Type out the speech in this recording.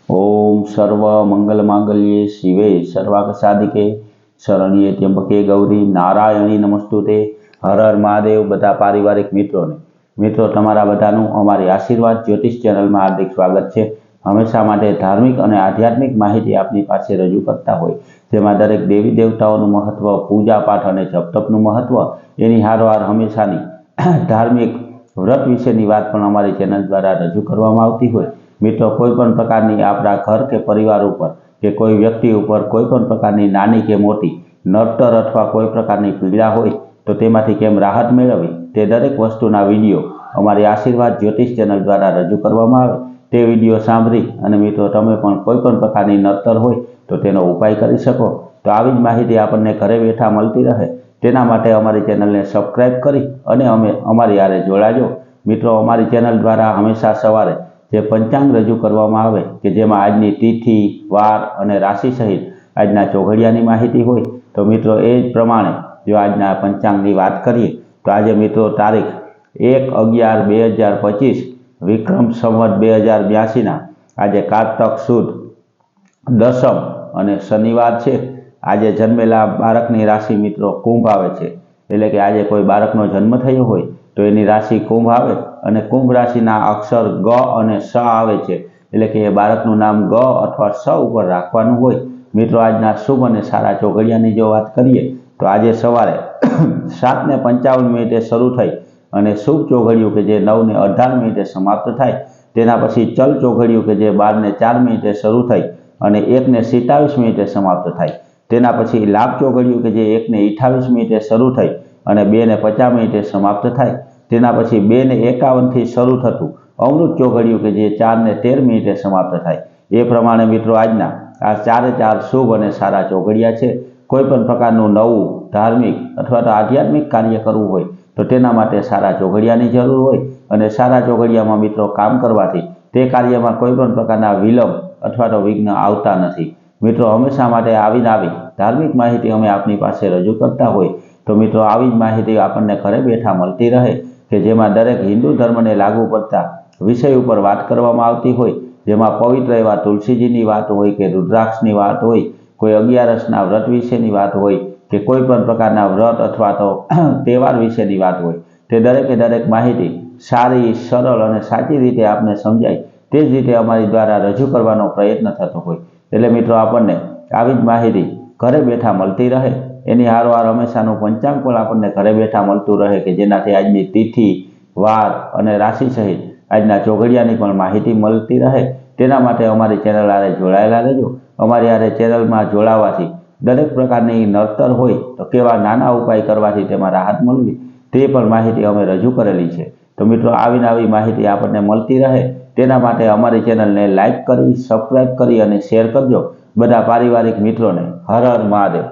ओम सर्व मंगल मांगल्ये शिवे सर्वार्थ साधिके शरण्ये त्र्यंबके गौरी नारायणी नमस्तुते। हर हर महादेव। बधा पारिवारिक मित्रों तमारा बधानुं अमारी आशीर्वाद ज्योतिष चेनल में हार्दिक स्वागत है। हमेशा माटे धार्मिक और आध्यात्मिक माहिती आपनी पासे रजू करता होय, जेमां दरेक देवी देवताओनुं महत्व, पूजा पाठ और जप तपनुं महत्व, एनी हारोहार हमेशानी धार्मिक व्रत विशेनी वात पण अमारी चेनल द्वारा रजू करवामां आवती होय। मित्रों कोईपण प्रकारनी आपणा घर के परिवार पर के कोई व्यक्ति पर कोईपण प्रकारनी नानी के मोटी नड़तर अथवा कोई प्रकारनी पीड़ा होय तो तेमांथी केम राहत मेळववी ते दरेक वस्तुना विडियो अमारी आशीर्वाद ज्योतिष चेनल द्वारा रजू करवामां आवे ते विडियो सांभळी अने मित्रों तमे पण कोईपण प्रकारनी नड़तर होय तो तेनो उपाय करी शको। तो आवी ज माहिती आपणने घरे बेठा मळती रहे तेना माटे अमारी चेनलने सब्सक्राइब करी अने अमारी हारे जोड़ाजो। मित्रों अमारी चेनल द्वारा हमेशा सवारे जे पंचांग रजू करवामां आवे के जेमां आजनी तिथि वार अने राशि सहित आजना चौघड़ियानी माहिती होय तो मित्रों ए प्रमाणे जो आजना पंचांगनी वात करीए तो आज मित्रों तारीख 1/11/2025 विक्रम संवत 2082 ना आज कार्तक सुद दशम अने शनिवार छे। आज जन्मेला बाळकनी राशि मित्रों कुंभ आवे छे, एटले के आज कोई बाळकनो जन्म थयो होय तो एनी राशि कुंभ आवे अने कुंभ राशिना अक्षर ग अने स आवे छे, एटले के बाळकनुं नाम ग अथवा स उपर राखवानुं होय। मित्रों आजना शुभ अने सारा चौघड़ियानी जो बात करीए तो आज सवारे 7:55 शुरू थई अने शुभ चौघड़ियुं के जे 9:18 समाप्त थाय तेना पछी चल चौघड़ियुं के जे 12:04 शुरू थई अने 1:27 समाप्त थाय तेना पछी लाभ चौघड़ियुं के जे 1:28 शुरू थई अने 2:50 समाप्त थाय तेना पछी 2:51 थी शुरू थतुं अमृत चौघड़ियुं के जे 4:13 समाप्त थाय। ए प्रमाणे मित्रों आजना आ 4 शुभ अने सारा चौघड़िया छे। कोईपण प्रकारनुं नवुं धार्मिक अथवा तो आध्यात्मिक कार्य करवुं होय तो तेना माटे सारा चौघड़ियानी जरूर होय अने सारा चौघड़ियामां मित्रों काम करवाथी ते कार्यमां कोईपण प्रकारना विलंब अथवा तो विघ्न आवता नथी। मित्रों हमेशा माटे आवी धार्मिक माहिती अमे आपनी पासे रजू करता होय तो मित्रों आवी ज माहिती आपणने घरे बेठा मळती रहे के जेमां दरेक हिंदू धर्मने लागू पड़ता विषय उपर वात करवामां आवती होय, जेमां पवित्र एवा तुलसीजीनी वात होय के रुद्राक्षनी वात होय, कोई 11 व्रत विशेनी वात होय के कोईपण प्रकारना व्रत अथवा तो तहेवार विशेनी वात होय ते दरेके दरेक माहिती सारी सरल अने साची रीते आपने समजाय ते ज रीते अमारी द्वारा रजू करवानो प्रयत्न थतो होय। एटले मित्रों आपणने आवी ज माहिती घरे बेठा मळती रहे एनी हारोहार हमेशानुं पंचांग पण आपणने घरे बेठा मळतुं रहे के जेनाथी आजनी तिथि वार अने राशि सहित आजना चौघड़ियानी पण माहिती मळती रहे तेना माटे अमारी चेनल हारे जोड़ायेला रहेजो। अमारी हारे चेनल में जोड़ावाथी दरेक प्रकारनी नड़तर होय तो केवा नाना उपाय करवाथी तेमां राहत मळवी ते पण माहिती अमे रजू करेली छे। तो मित्रों आवी नवी माहिती आपणने मळती रहे तेना माटे अमारी चेनलने लाइक करी, सब्सक्राइब करी अने शेर करजो। बधा पारिवारिक मित्रों ने हर हर महादेव।